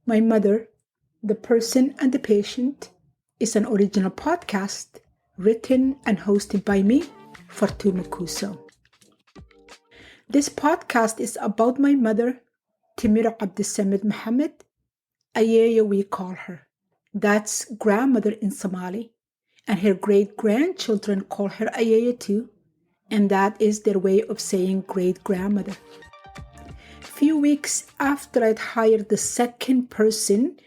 My Mother, The Person and the Patient is an original podcast written and hosted by me, Fortuna Kuso. This podcast is about my mother, Timira Abdulsamid Mohammed, Ayaya we call her. That's grandmother in Somali, and her great-grandchildren call her Ayaya too, and that is their way of saying great-grandmother. Few weeks after I'd hired the second person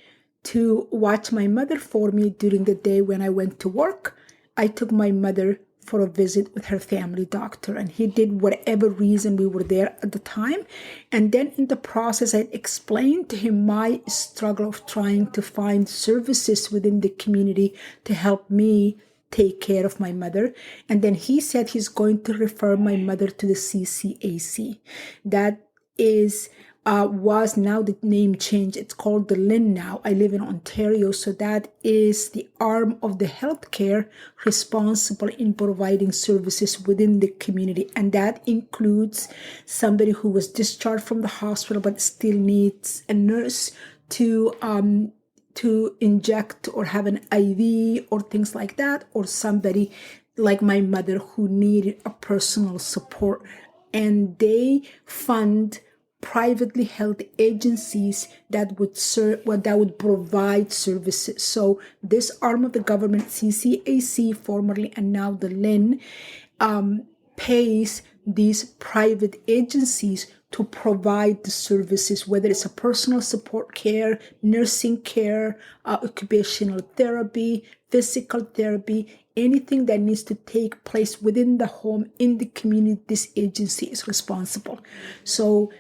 to watch my mother for me during the day when I went to work, I took my mother for a visit with her family doctor, and he did whatever reason we were there at the time. And then in the process, I explained to him my struggle of trying to find services within the community to help me take care of my mother. And then he said he's going to refer my mother to the CCAC. That was now the name change. It's called the LIN now. I live in Ontario, so that is the arm of the healthcare responsible in providing services within the community, and that includes somebody who was discharged from the hospital but still needs a nurse to inject or have an IV or things like that, or somebody like my mother who needed a personal support, and they fund privately held agencies that would provide services. So this arm of the government, CCAC formerly and now the LIN, pays these private agencies to provide the services, whether it's a personal support care, nursing care, occupational therapy, physical therapy, anything that needs to take place within the home in the community. This agency is responsible. So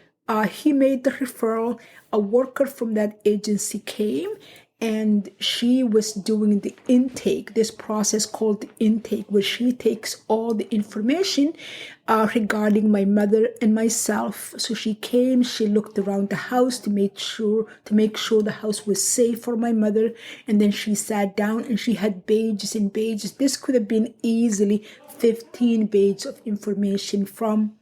he made the referral. A worker from that agency came, and she was doing the intake, this process called the intake, where she takes all the information regarding my mother and myself. So she came, she looked around the house to make sure the house was safe for my mother, and then she sat down and she had pages and pages. This could have been easily 15 pages of information from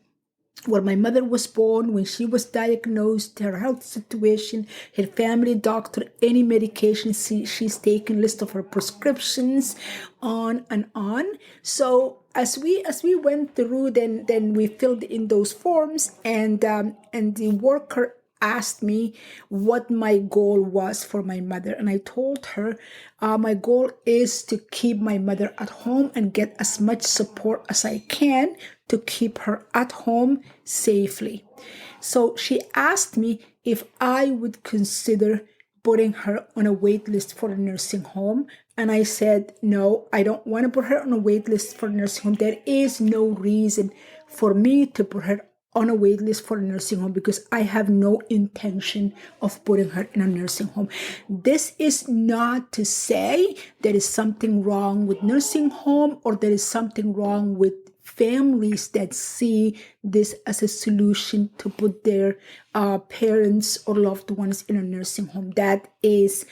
where my mother was born, when she was diagnosed, her health situation, her family doctor, any medication she's taken, list of her prescriptions, on and on. So as we went through, then we filled in those forms, and the worker asked me what my goal was for my mother, and I told her my goal is to keep my mother at home and get as much support as I can to keep her at home safely. So she asked me if I would consider putting her on a wait list for a nursing home. And I said, no, I don't want to put her on a wait list for a nursing home. There is no reason for me to put her on a wait list for a nursing home because I have no intention of putting her in a nursing home. This is not to say there is something wrong with nursing home or there is something wrong with families that see this as a solution to put their parents or loved ones in a nursing home. That is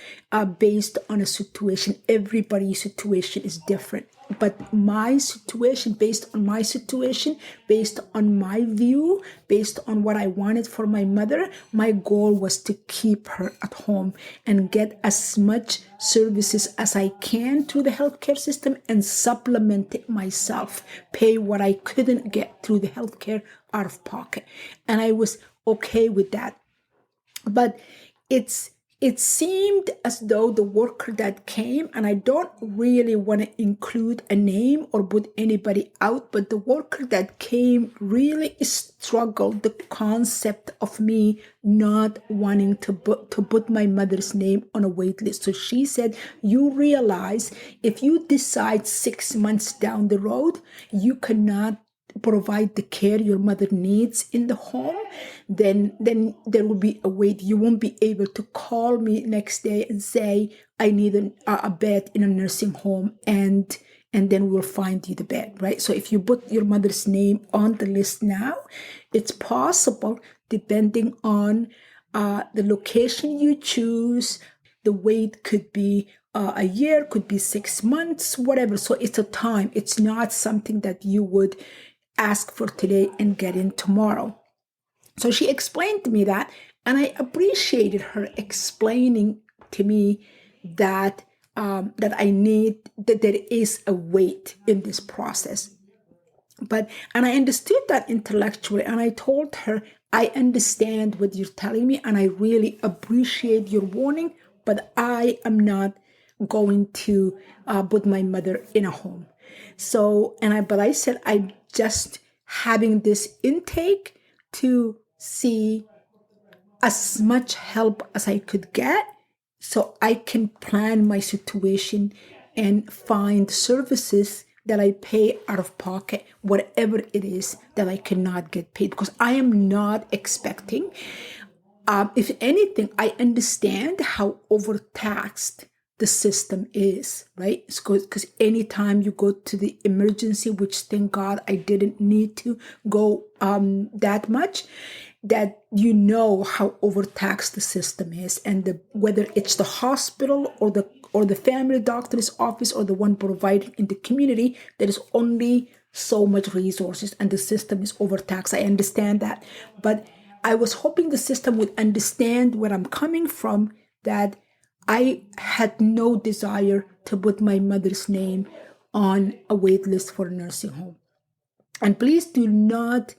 based on a situation. Everybody's situation is different. But my situation, based on my situation, based on my view, based on what I wanted for my mother, my goal was to keep her at home and get as much services as I can through the healthcare system and supplement it myself, pay what I couldn't get through the healthcare out of pocket. And I was okay with that. But it seemed as though the worker that came, and I don't really want to include a name or put anybody out, but the worker that came really struggled the concept of me not wanting to put my mother's name on a wait list. So she said, you realize if you decide 6 months down the road, you cannot provide the care your mother needs in the home, then there will be a wait. You won't be able to call me next day and say, I need a bed in a nursing home, and then we'll find you the bed, right? So if you put your mother's name on the list now, it's possible, depending on the location you choose, the wait could be a year, could be 6 months, whatever. So it's a time. It's not something that you would ask for today and get in tomorrow. So she explained to me that, And I appreciated her explaining to me that that there is a weight in this process. And I understood that intellectually, and I told her, I understand what you're telling me, and I really appreciate your warning, but I am not going to put my mother in a home. But I said, I'm just having this intake to see as much help as I could get so I can plan my situation and find services that I pay out of pocket, whatever it is that I cannot get paid, because I am not expecting. If anything, I understand how overtaxed the system is, right? Because anytime you go to the emergency, which thank God I didn't need to go that much, that you know how overtaxed the system is, and whether it's the hospital or the family doctor's office or the one provided in the community, there is only so much resources and the system is overtaxed. I understand that, but I was hoping the system would understand where I'm coming from, that I had no desire to put my mother's name on a wait list for a nursing home. And please do not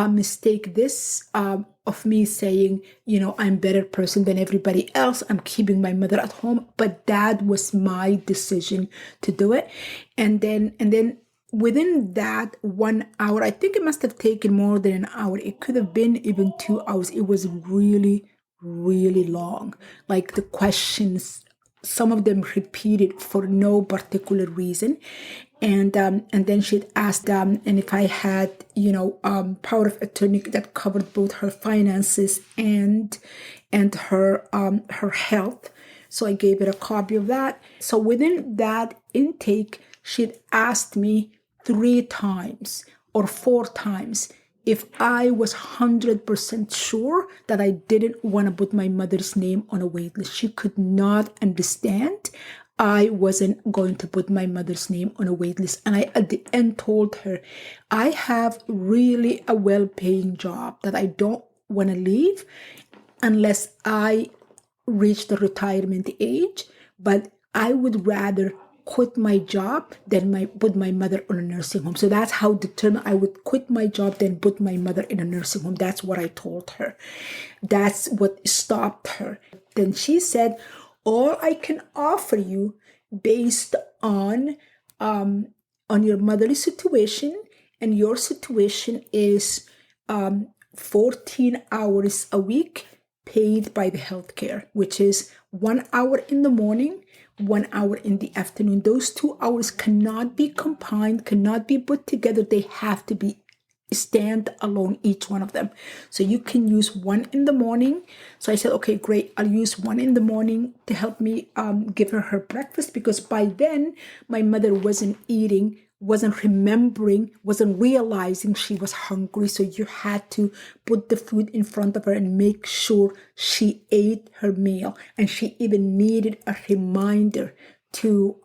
mistake this of me saying, I'm a better person than everybody else. I'm keeping my mother at home. But that was my decision to do it. And then within that 1 hour, I think it must have taken more than an hour. It could have been even 2 hours. It was really, really long. Like the questions, some of them repeated for no particular reason. And then she'd asked and if I had power of attorney that covered both her finances and her health. So I gave her a copy of that. So within that intake, she'd asked me 3 times or 4 times if I was 100% sure that I didn't want to put my mother's name on a wait list. She could not understand I wasn't going to put my mother's name on a wait list. And I, at the end, told her, I have really a well-paying job that I don't want to leave unless I reach the retirement age. But I would rather quit my job than put my mother on a nursing home. So that's how determined I would quit my job than put my mother in a nursing home. That's what I told her. That's what stopped her. Then she said, all I can offer you based on your mother's situation, and your situation is 14 hours a week paid by the healthcare, which is 1 hour in the morning, 1 hour in the afternoon. Those 2 hours cannot be combined, cannot be put together. They have to be stand alone, each one of them. So you can use 1 in the morning. So I said, okay, great. I'll use 1 in the morning to help me give her breakfast, because by then my mother wasn't eating, wasn't remembering, wasn't realizing she was hungry. So you had to put the food in front of her and make sure she ate her meal. And she even needed a reminder to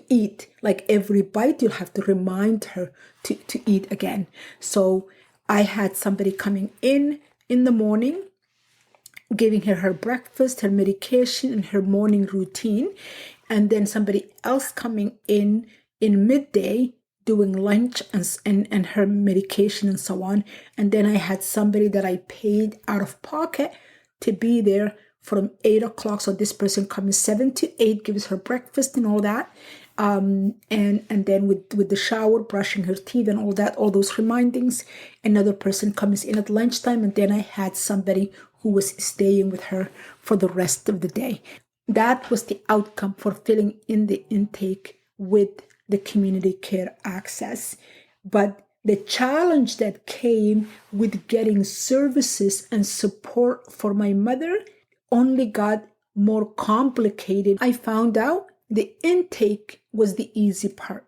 eat. Like every bite, you'll have to remind her to eat again. So I had somebody coming in the morning, giving her breakfast, her medication, and her morning routine, and then somebody else coming in midday doing lunch and her medication and so on. And then I had somebody that I paid out of pocket to be there from 8 o'clock. So this person comes 7 to 8, gives her breakfast and all that. And then with the shower, brushing her teeth and all that, all those remindings. Another person comes in at lunchtime. And then I had somebody who was staying with her for the rest of the day. That was the outcome for filling in the intake with the community care access. But the challenge that came with getting services and support for my mother only got more complicated. I found out the intake was the easy part,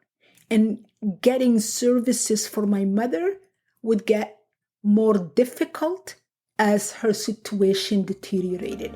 and getting services for my mother would get more difficult as her situation deteriorated.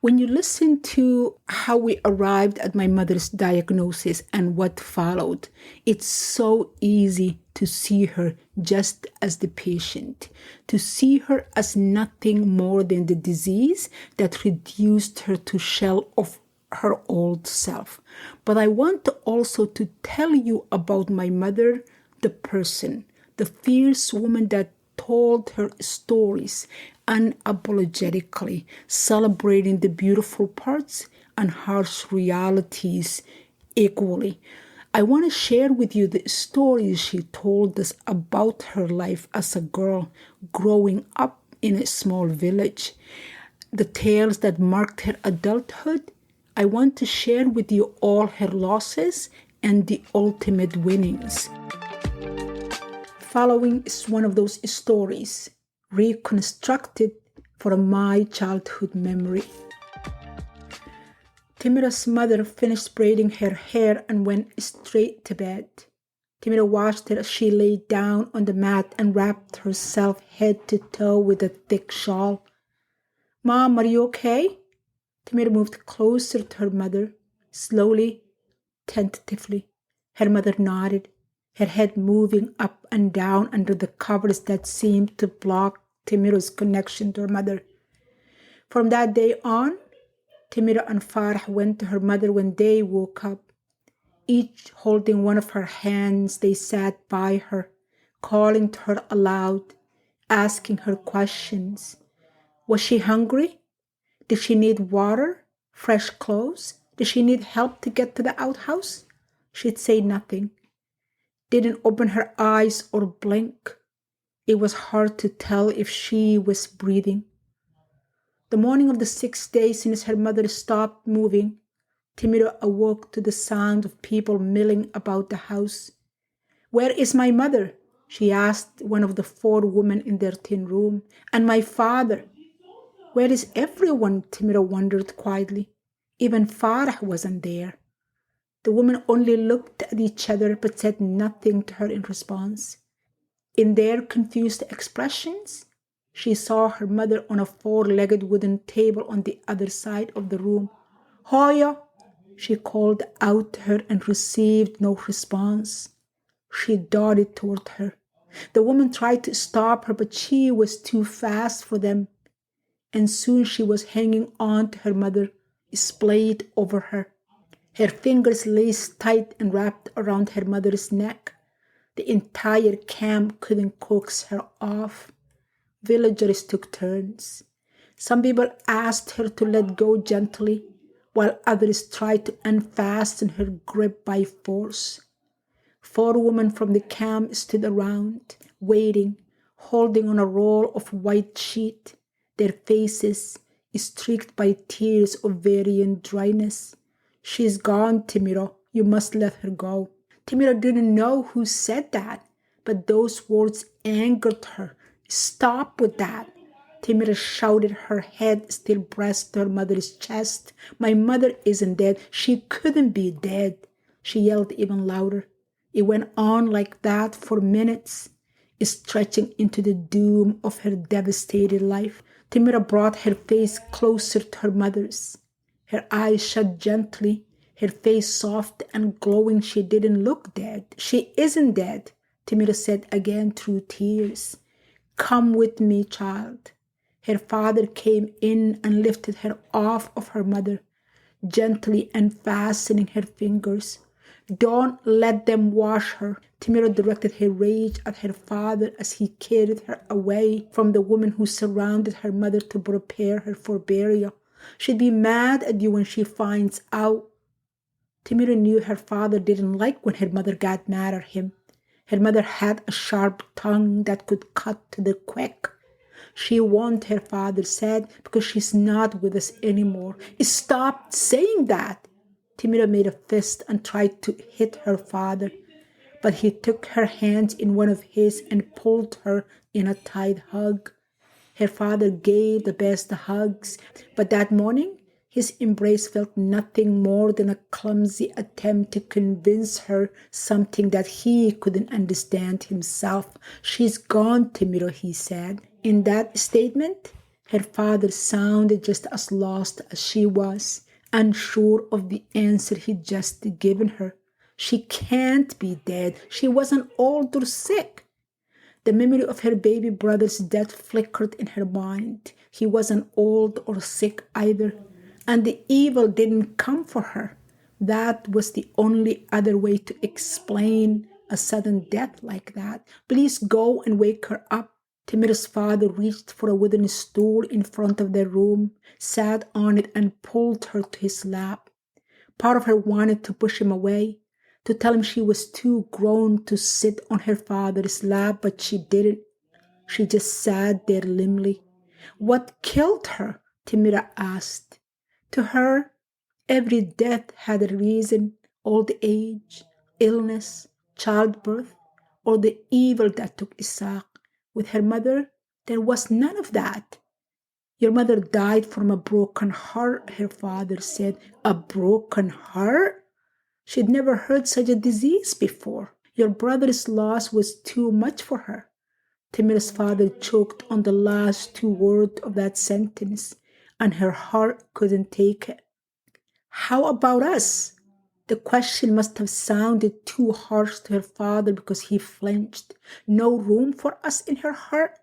When you listen to how we arrived at my mother's diagnosis and what followed, it's so easy to see her just as the patient, to see her as nothing more than the disease that reduced her to shell of her old self. But I want to also to tell you about my mother, the person, the fierce woman that told her stories unapologetically, celebrating the beautiful parts and harsh realities equally. I want to share with you the stories she told us about her life as a girl growing up in a small village, the tales that marked her adulthood. I want to share with you all her losses and the ultimate winnings. Following is one of those stories reconstructed from my childhood memory. Timira's mother finished braiding her hair and went straight to bed. Timira watched her as she lay down on the mat and wrapped herself head to toe with a thick shawl. "Mom, are you okay?" Timira moved closer to her mother, slowly, tentatively. Her mother nodded, her head moving up and down under the covers that seemed to block Timira's connection to her mother. From that day on, Timira and Farah went to her mother when they woke up. Each holding one of her hands, they sat by her, calling to her aloud, asking her questions. Was she hungry? Did she need water? Fresh clothes? Did she need help to get to the outhouse? She'd say nothing. Didn't open her eyes or blink. It was hard to tell if she was breathing. The morning of the 6th day since her mother stopped moving, Timira awoke to the sound of people milling about the house. "Where is my mother?" she asked one of the 4 women in their tin room. "And my father?" "Where is everyone?" Timira wondered quietly. Even Farah wasn't there. The women only looked at each other but said nothing to her in response. In their confused expressions, she saw her mother on a 4-legged wooden table on the other side of the room. "Hoya!" she called out to her and received no response. She darted toward her. The woman tried to stop her, but she was too fast for them. And soon she was hanging on to her mother, splayed over her. Her fingers laced tight and wrapped around her mother's neck. The entire camp couldn't coax her off. Villagers took turns. Some people asked her to let go gently, while others tried to unfasten her grip by force. 4 women from the camp stood around, waiting, holding on a roll of white sheet, their faces streaked by tears of varying dryness. "She's gone, Timira. You must let her go." Timira didn't know who said that, but those words angered her. "Stop with that." Timira shouted, her head still pressed to her mother's chest. "My mother isn't dead. She couldn't be dead." She yelled even louder. It went on like that for minutes, stretching into the doom of her devastated life. Timira brought her face closer to her mother's. Her eyes shut gently, her face soft and glowing. She didn't look dead. "She isn't dead," Timira said again through tears. "Come with me, child." Her father came in and lifted her off of her mother, gently unfastening her fingers. "Don't let them wash her." Timira directed her rage at her father as he carried her away from the women who surrounded her mother to prepare her for burial. "She'd be mad at you when she finds out." Timira knew her father didn't like when her mother got mad at him. Her mother had a sharp tongue that could cut to the quick. "She won't," her father said, "because she's not with us anymore." "Stop saying that." Timira made a fist and tried to hit her father, but he took her hands in one of his and pulled her in a tight hug. Her father gave the best hugs, but that morning his embrace felt nothing more than a clumsy attempt to convince her something that he couldn't understand himself. "She's gone, Timira," he said. In that statement, Her father sounded just as lost as she was, unsure of the answer he'd just given her. She can't be dead. She wasn't old or sick. The memory of her baby brother's death flickered in her mind. He wasn't old or sick either, and the evil didn't come for her. That was the only other way to explain a sudden death like that. Please go and wake her up. Timira's father reached for a wooden stool in front of their room, sat on it, and pulled her to his lap. Part of her wanted to push him away, to tell him she was too grown to sit on her father's lap, but she didn't. She just sat there limply. What killed her? Timira asked. To her, every death had a reason: old age, illness, childbirth, or the evil that took Isaac. With her mother, there was none of that. Your mother died from a broken heart, her father said. A broken heart? She'd never heard such a disease before. Your brother's loss was too much for her. Timira's father choked on the last two words of that sentence, and her heart couldn't take it. How about us? The question must have sounded too harsh to her father because he flinched. No room for us in her heart?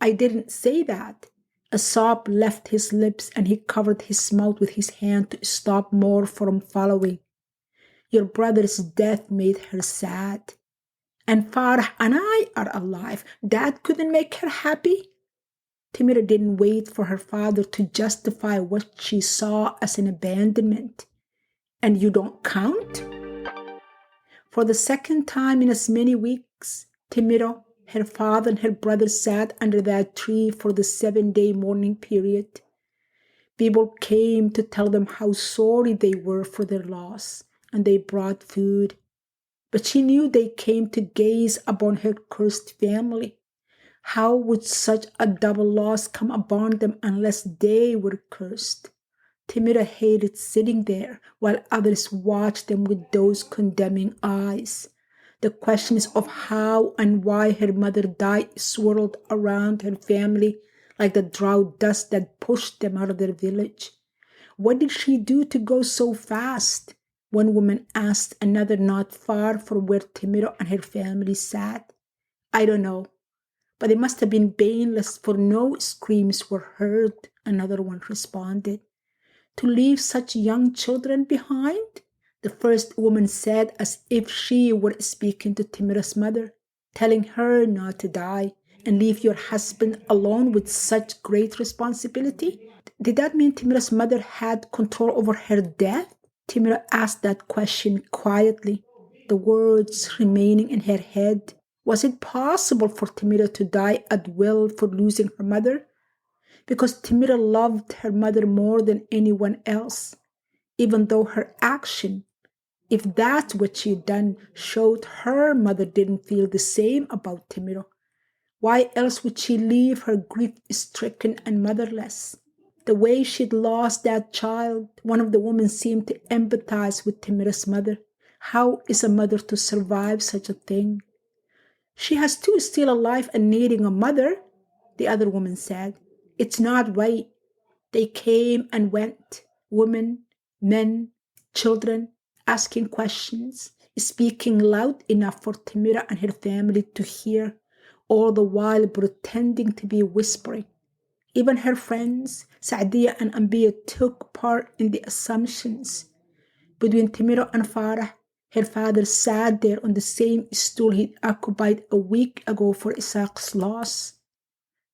I didn't say that. A sob left his lips and he covered his mouth with his hand to stop more from following. Your brother's death made her sad. And Farah and I are alive. That couldn't make her happy? Timira didn't wait for her father to justify what she saw as an abandonment. And you don't count? For the second time in as many weeks, Timira, her father, and her brother sat under that tree for the 7-day mourning period. People came to tell them how sorry they were for their loss, and they brought food. But she knew they came to gaze upon her cursed family. How would such a double loss come upon them unless they were cursed? Timira hated sitting there while others watched them with those condemning eyes. The questions of how and why her mother died swirled around her family like the drought dust that pushed them out of their village. What did she do to go so fast? One woman asked another not far from where Timira and her family sat. I don't know, but it must have been painless, for no screams were heard, another one responded. To leave such young children behind? The first woman said, as if she were speaking to Timira's mother, telling her not to die and leave your husband alone with such great responsibility. Did that mean Timira's mother had control over her death? Timira asked that question quietly, the words remaining in her head. Was it possible for Timira to die at will for losing her mother? Because Timira loved her mother more than anyone else, even though her action, if that's what she'd done, showed her mother didn't feel the same about Timira. Why else would she leave her grief-stricken and motherless? The way she'd lost that child, one of the women seemed to empathize with Timira's mother. How is a mother to survive such a thing? She has two still alive and needing a mother, the other woman said. It's not right. They came and went, women, men, children, asking questions, speaking loud enough for Timira and her family to hear, all the while pretending to be whispering. Even her friends, Saadiya and Ambiya, took part in the assumptions. Between Timira and Farah, her father sat there on the same stool he'd occupied a week ago for Isaac's loss.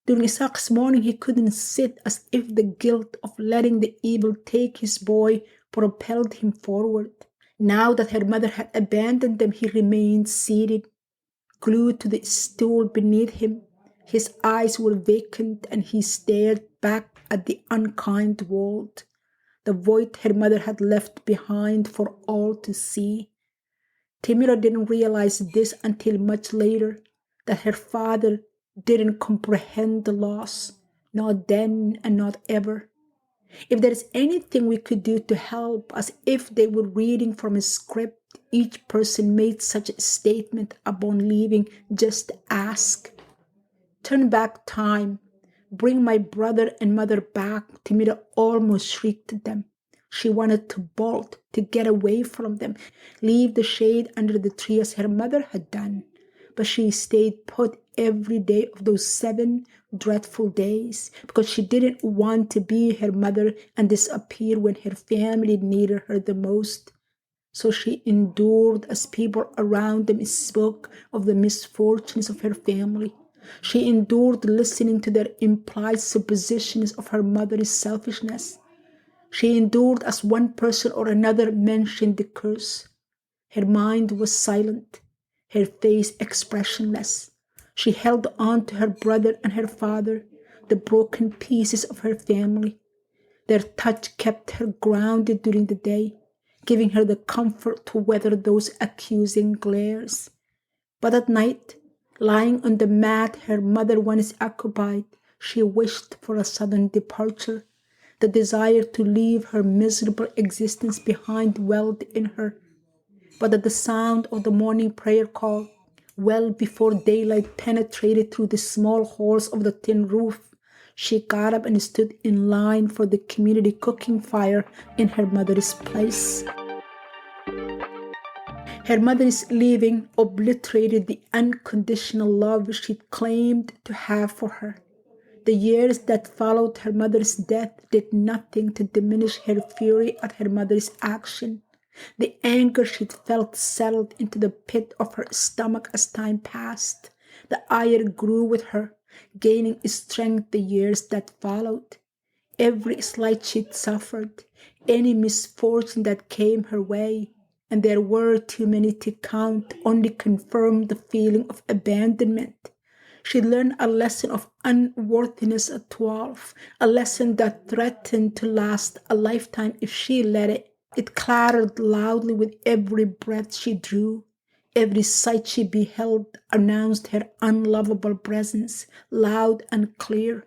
During Isaac's mourning, he couldn't sit, as if the guilt of letting the evil take his boy propelled him forward. Now that her mother had abandoned them, he remained seated, glued to the stool beneath him. His eyes were vacant and he stared back at the unkind world, the void her mother had left behind for all to see. Timira didn't realize this until much later, that her father didn't comprehend the loss, not then and not ever. If there is anything we could do to help, as if they were reading from a script, each person made such a statement upon leaving, just ask. Turn back time. Bring my brother and mother back. Timira almost shrieked at them. She wanted to bolt, to get away from them, leave the shade under the tree as her mother had done. But she stayed put every day of those 7 dreadful days because she didn't want to be her mother and disappear when her family needed her the most. So she endured as people around them spoke of the misfortunes of her family. She endured listening to their implied suppositions of her mother's selfishness. She endured as one person or another mentioned the curse. Her mind was silent, her face expressionless. She held on to her brother and her father, the broken pieces of her family. Their touch kept her grounded during the day, giving her the comfort to weather those accusing glares. But at night, lying on the mat her mother once occupied, she wished for a sudden departure. The desire to leave her miserable existence behind welled in her. But at the sound of the morning prayer call, well before daylight penetrated through the small holes of the tin roof, she got up and stood in line for the community cooking fire in her mother's place. Her mother's leaving obliterated the unconditional love she'd claimed to have for her. The years that followed her mother's death did nothing to diminish her fury at her mother's action. The anger she'd felt settled into the pit of her stomach as time passed. The ire grew with her, gaining strength the years that followed. Every slight she'd suffered, any misfortune that came her way, and there were too many to count, only confirmed the feeling of abandonment. She learned a lesson of unworthiness at 12, a lesson that threatened to last a lifetime if she let it. It clattered loudly with every breath she drew. Every sight she beheld announced her unlovable presence, loud and clear.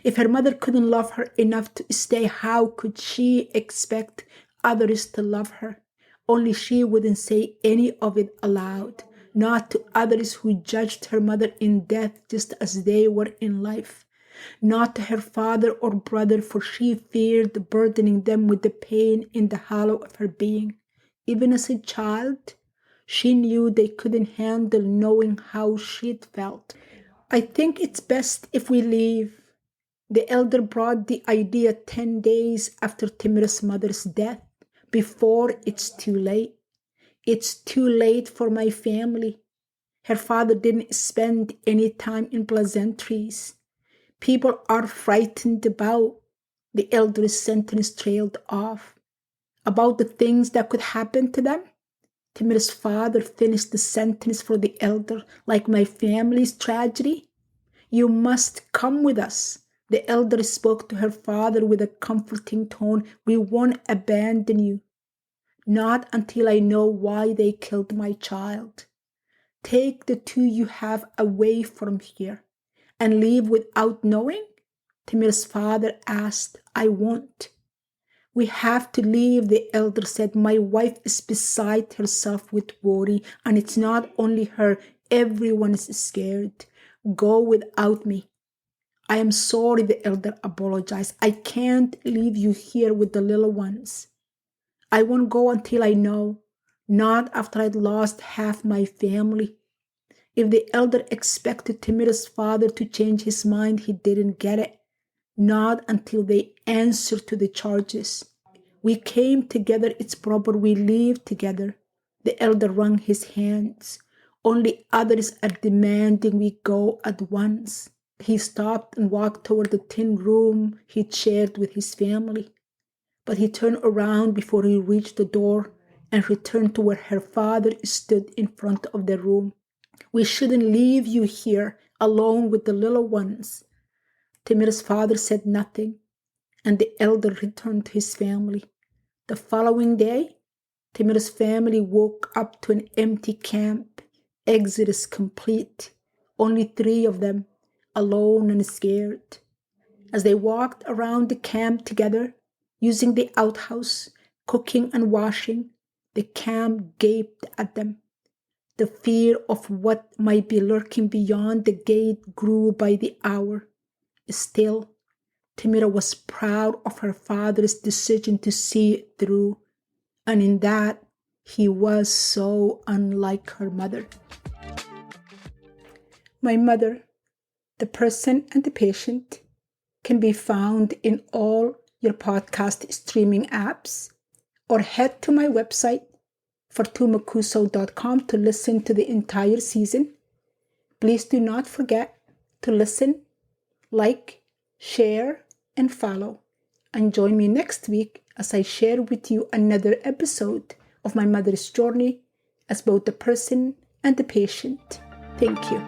If her mother couldn't love her enough to stay, how could she expect others to love her? Only she wouldn't say any of it aloud, not to others who judged her mother in death just as they were in life, not to her father or brother, for she feared burdening them with the pain in the hollow of her being. Even as a child, she knew they couldn't handle knowing how she'd felt. I think it's best if we leave. The elder brought the idea 10 days after Timur's mother's death, before it's too late. It's too late for my family. Her father didn't spend any time in pleasantries. People are frightened about, the elder's sentence trailed off, about the things that could happen to them. Timur's father finished the sentence for the elder, like my family's tragedy. You must come with us. The elder spoke to her father with a comforting tone. We won't abandon you. Not until I know why they killed my child. Take the 2 you have away from here and leave without knowing? Timur's father asked. I won't. We have to leave, the elder said. My wife is beside herself with worry, and it's not only her. Everyone is scared. Go without me. I am sorry, the elder apologized. I can't leave you here with the little ones. I won't go until I know, not after I'd lost half my family. If the elder expected Timur's father to change his mind, he didn't get it. Not until they answered to the charges. We came together, it's proper we leave together. The elder wrung his hands. Only others are demanding we go at once. He stopped and walked toward the tin room he'd shared with his family. But he turned around before he reached the door and returned to where her father stood in front of the room. We shouldn't leave you here alone with the little ones. Timur's father said nothing, and the elder returned to his family. The following day, Timur's family woke up to an empty camp, exodus complete, only 3 of them, alone and scared. As they walked around the camp together, using the outhouse, cooking and washing, the camp gaped at them. The fear of what might be lurking beyond the gate grew by the hour. Still, Tamira was proud of her father's decision to see it through, and in that, he was so unlike her mother. My mother, the person and the patient, can be found in all your podcast streaming apps, or head to my website, fortumakuso.com, to listen to the entire season. Please do not forget to listen, like, share, and follow. And join me next week as I share with you another episode of my mother's journey as both the person and the patient. Thank you.